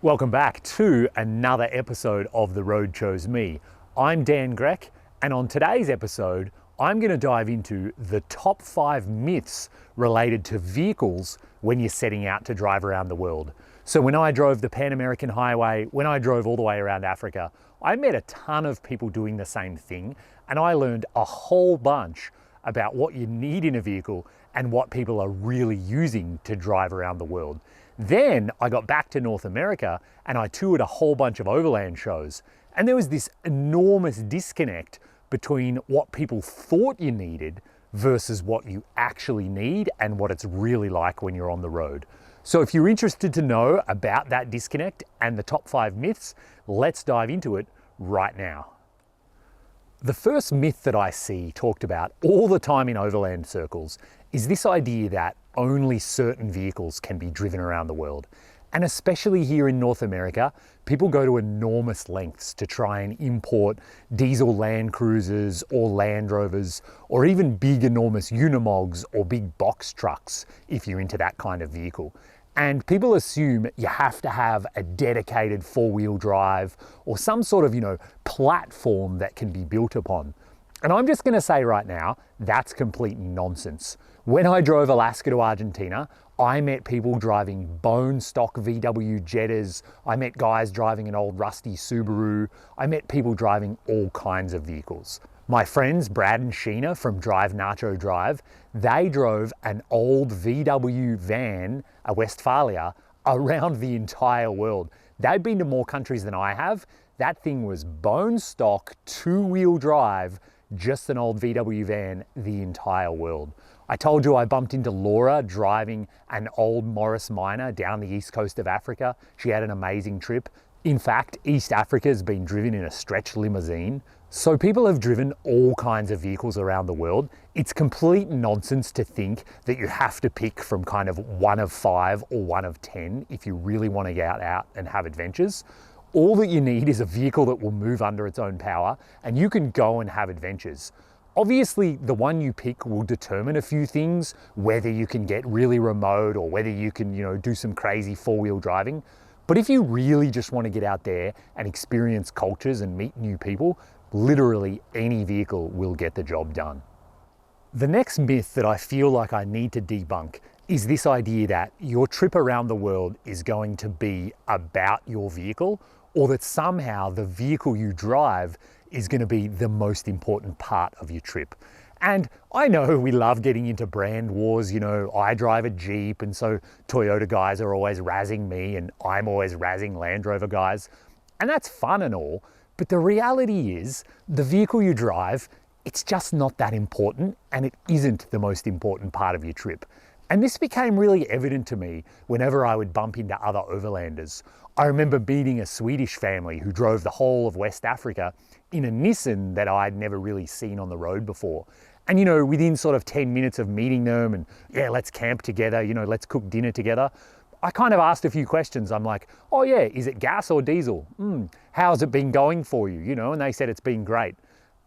Welcome back to another episode of The Road Chose Me. I'm Dan Grech, and on today's episode, I'm going to dive into the top 5 myths related to vehicles when you're setting out to drive around the world. So when I drove the Pan American Highway, when I drove all the way around Africa, I met a ton of people doing the same thing, and I learned a whole bunch about what you need in a vehicle and what people are really using to drive around the world. Then I got back to North America and I toured a whole bunch of Overland shows. And there was this enormous disconnect between what people thought you needed versus what you actually need and what it's really like when you're on the road. So if you're interested to know about that disconnect and the top 5 myths, let's dive into it right now. The first myth that I see talked about all the time in overland circles is this idea that only certain vehicles can be driven around the world. And especially here in North America, people go to enormous lengths to try and import diesel Land Cruisers or Land Rovers, or even big enormous Unimogs or big box trucks if you're into that kind of vehicle. And people assume you have to have a dedicated 4-wheel drive or some sort of, platform that can be built upon. And I'm just going to say right now, that's complete nonsense. When I drove Alaska to Argentina, I met people driving bone stock VW Jettas. I met guys driving an old rusty Subaru. I met people driving all kinds of vehicles. My friends Brad and Sheena from Drive Nacho Drive, they drove an old VW van, a Westphalia, around the entire world. They'd been to more countries than I have. That thing was bone stock, 2-wheel drive, just an old VW van, the entire world. I told you I bumped into Laura driving an old Morris Minor down the east coast of Africa. She had an amazing trip. In fact, East Africa has been driven in a stretch limousine. So people have driven all kinds of vehicles around the world. It's complete nonsense to think that you have to pick from kind of one of 5 or one of 10 if you really want to get out and have adventures. All that you need is a vehicle that will move under its own power, and you can go and have adventures. Obviously, the one you pick will determine a few things, whether you can get really remote or whether you can, do some crazy 4-wheel driving. But if you really just want to get out there and experience cultures and meet new people, literally any vehicle will get the job done. The next myth that I feel like I need to debunk is this idea that your trip around the world is going to be about your vehicle, or that somehow the vehicle you drive is going to be the most important part of your trip. And I know we love getting into brand wars. I drive a Jeep, and so Toyota guys are always razzing me and I'm always razzing Land Rover guys. And that's fun and all, but the reality is the vehicle you drive, it's just not that important, and it isn't the most important part of your trip. And this became really evident to me whenever I would bump into other overlanders. I remember meeting a Swedish family who drove the whole of West Africa in a Nissan that I'd never really seen on the road before. And within sort of 10 minutes of meeting them and let's camp together, let's cook dinner together, I kind of asked a few questions. I'm like, oh yeah, is it gas or diesel? How's it been going for you? And they said it's been great.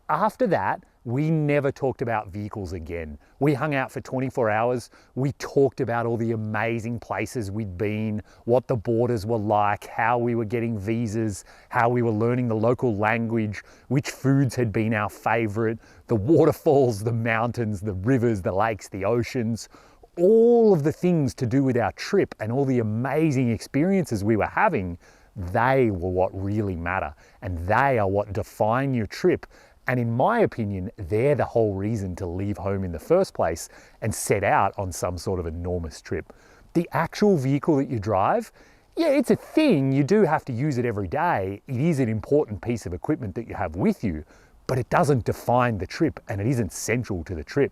After that, we never talked about vehicles again. We hung out for 24 hours. We talked about all the amazing places we'd been, what the borders were like, how we were getting visas, how we were learning the local language, which foods had been our favorite, the waterfalls, the mountains, the rivers, the lakes, the oceans, all of the things to do with our trip and all the amazing experiences we were having. They were what really matter, and they are what define your trip. And in my opinion, they're the whole reason to leave home in the first place and set out on some sort of enormous trip. The actual vehicle that you drive, it's a thing. You do have to use it every day. It is an important piece of equipment that you have with you, but it doesn't define the trip, and it isn't central to the trip.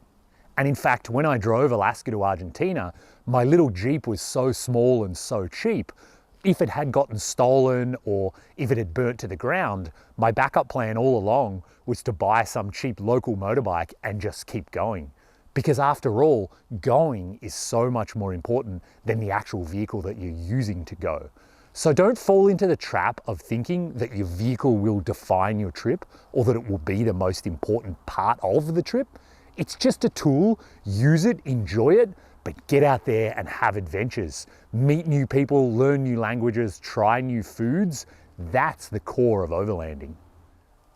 And in fact, when I drove Alaska to Argentina, my little Jeep was so small and so cheap. If it had gotten stolen or if it had burnt to the ground, my backup plan all along was to buy some cheap local motorbike and just keep going. Because after all, going is so much more important than the actual vehicle that you're using to go. So don't fall into the trap of thinking that your vehicle will define your trip or that it will be the most important part of the trip. It's just a tool. Use it, enjoy it, but get out there and have adventures. Meet new people, learn new languages, try new foods. That's the core of overlanding.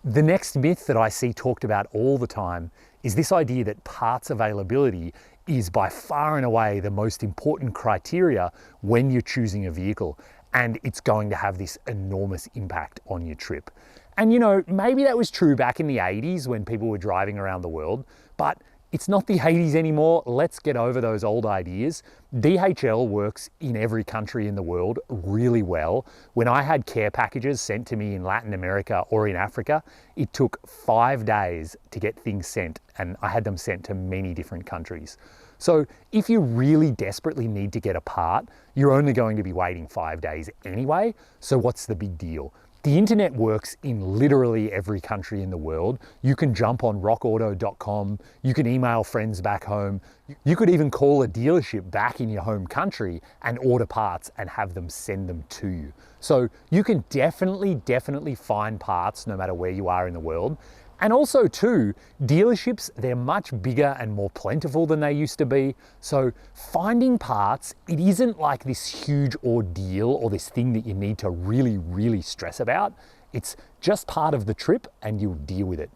The next myth that I see talked about all the time is this idea that parts availability is by far and away the most important criteria when you're choosing a vehicle, and it's going to have this enormous impact on your trip. And you know, maybe that was true back in the 80s when people were driving around the world, but it's not the 80s anymore. Let's get over those old ideas. DHL works in every country in the world really well. When I had care packages sent to me in Latin America or in Africa, it took 5 days to get things sent, and I had them sent to many different countries. So if you really desperately need to get a part, you're only going to be waiting 5 days anyway, so what's the big deal? The internet works in literally every country in the world. You can jump on rockauto.com, you can email friends back home, you could even call a dealership back in your home country and order parts and have them send them to you. So you can definitely find parts no matter where you are in the world. And also too, dealerships, they're much bigger and more plentiful than they used to be. So finding parts, it isn't like this huge ordeal or this thing that you need to really stress about. It's just part of the trip and you'll deal with it.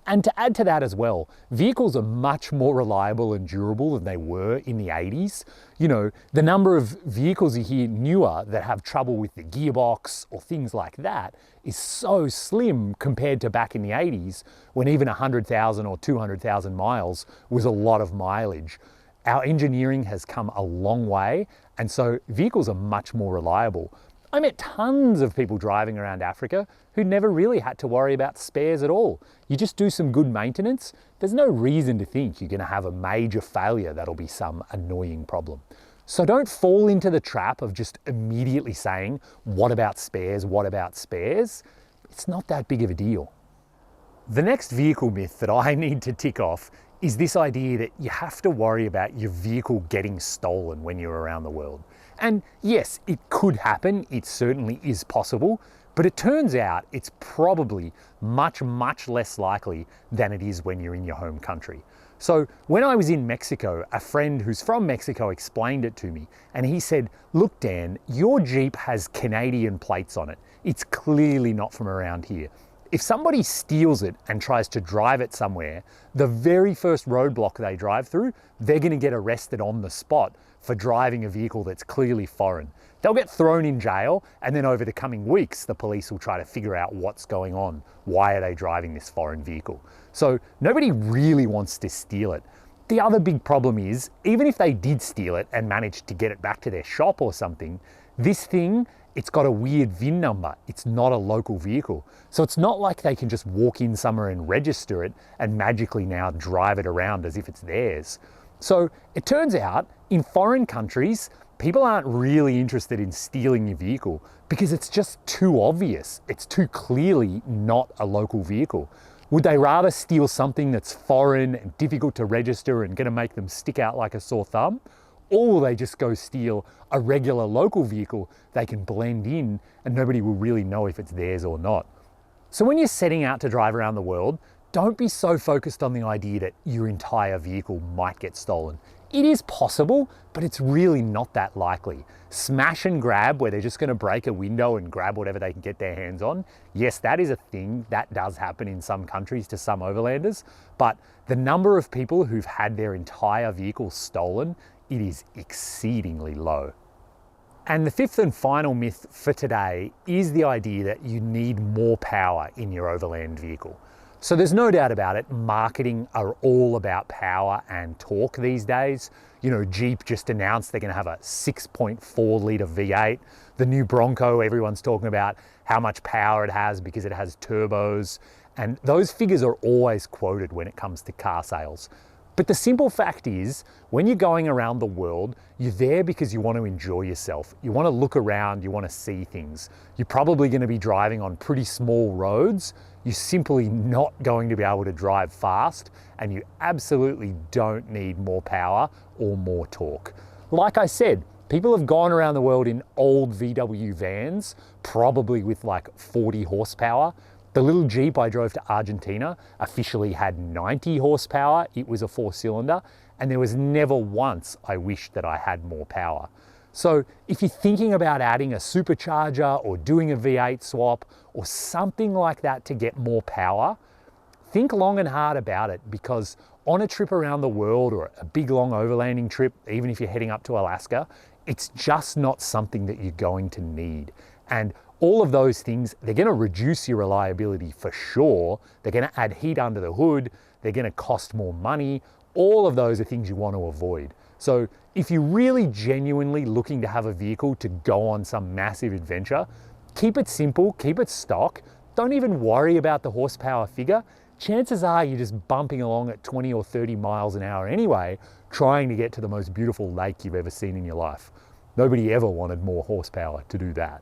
And to add to that as well, vehicles are much more reliable and durable than they were in the 80s. You know, the number of vehicles you hear newer that have trouble with the gearbox or things like that is so slim compared to back in the 80s when even 100,000 or 200,000 miles was a lot of mileage. Our engineering has come a long way, and so vehicles are much more reliable. I met tons of people driving around Africa who never really had to worry about spares at all. You just do some good maintenance, there's no reason to think you're going to have a major failure that'll be some annoying problem. So don't fall into the trap of just immediately saying, what about spares, what about spares? It's not that big of a deal. The next vehicle myth that I need to tick off is this idea that you have to worry about your vehicle getting stolen when you're around the world. And yes, it could happen, it certainly is possible, but it turns out it's probably much less likely than it is when you're in your home country. So when I was in Mexico, a friend who's from Mexico explained it to me, and he said, look Dan, your Jeep has Canadian plates on it. It's clearly not from around here. If somebody steals it and tries to drive it somewhere, the very first roadblock they drive through, they're going to get arrested on the spot for driving a vehicle that's clearly foreign. They'll get thrown in jail, and then over the coming weeks, the police will try to figure out what's going on. Why are they driving this foreign vehicle? So nobody really wants to steal it. The other big problem is, even if they did steal it and managed to get it back to their shop or something, this thing, it's got a weird VIN number. It's not a local vehicle. So it's not like they can just walk in somewhere and register it and magically now drive it around as if it's theirs. So it turns out in foreign countries, people aren't really interested in stealing your vehicle because it's just too obvious. It's too clearly not a local vehicle. Would they rather steal something that's foreign and difficult to register and gonna make them stick out like a sore thumb? Or will they just go steal a regular local vehicle they can blend in and nobody will really know if it's theirs or not? So when you're setting out to drive around the world, don't be so focused on the idea that your entire vehicle might get stolen. It is possible, but it's really not that likely. Smash and grab, where they're just going to break a window and grab whatever they can get their hands on. Yes, that is a thing that does happen in some countries to some overlanders, but the number of people who've had their entire vehicle stolen, it is exceedingly low. And the fifth and final myth for today is the idea that you need more power in your overland vehicle. So there's no doubt about it, marketing are all about power and torque these days. You know, Jeep just announced they're gonna have a 6.4 litre V8. The new Bronco, everyone's talking about how much power it has because it has turbos. And those figures are always quoted when it comes to car sales. But the simple fact is, when you're going around the world, you're there because you want to enjoy yourself. You want to look around, you want to see things. You're probably going to be driving on pretty small roads. You're simply not going to be able to drive fast, and you absolutely don't need more power or more torque. Like I said, people have gone around the world in old VW vans, probably with like 40 horsepower. The little Jeep I drove to Argentina officially had 90 horsepower. It was a 4-cylinder, and there was never once I wished that I had more power. So if you're thinking about adding a supercharger or doing a V8 swap or something like that to get more power, think long and hard about it, because on a trip around the world or a big long overlanding trip, even if you're heading up to Alaska, it's just not something that you're going to need. And all of those things, they're going to reduce your reliability for sure. They're going to add heat under the hood. They're going to cost more money. All of those are things you want to avoid. So if you're really genuinely looking to have a vehicle to go on some massive adventure, keep it simple, keep it stock. Don't even worry about the horsepower figure. Chances are you're just bumping along at 20 or 30 miles an hour anyway, trying to get to the most beautiful lake you've ever seen in your life. Nobody ever wanted more horsepower to do that.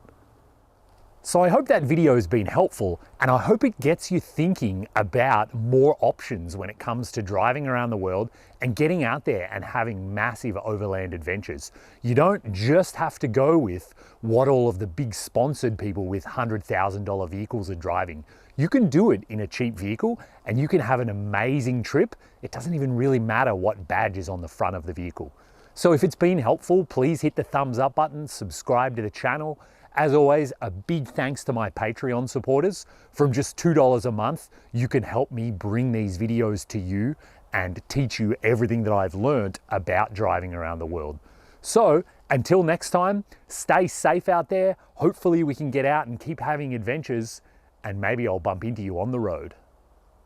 So I hope that video has been helpful, and I hope it gets you thinking about more options when it comes to driving around the world and getting out there and having massive overland adventures. You don't just have to go with what all of the big sponsored people with $100,000 vehicles are driving. You can do it in a cheap vehicle and you can have an amazing trip. It doesn't even really matter what badge is on the front of the vehicle. So if it's been helpful, please hit the thumbs up button, subscribe to the channel. As always, a big thanks to my Patreon supporters. From just $2 a month, you can help me bring these videos to you and teach you everything that I've learned about driving around the world. So until next time, stay safe out there. Hopefully we can get out and keep having adventures, and maybe I'll bump into you on the road.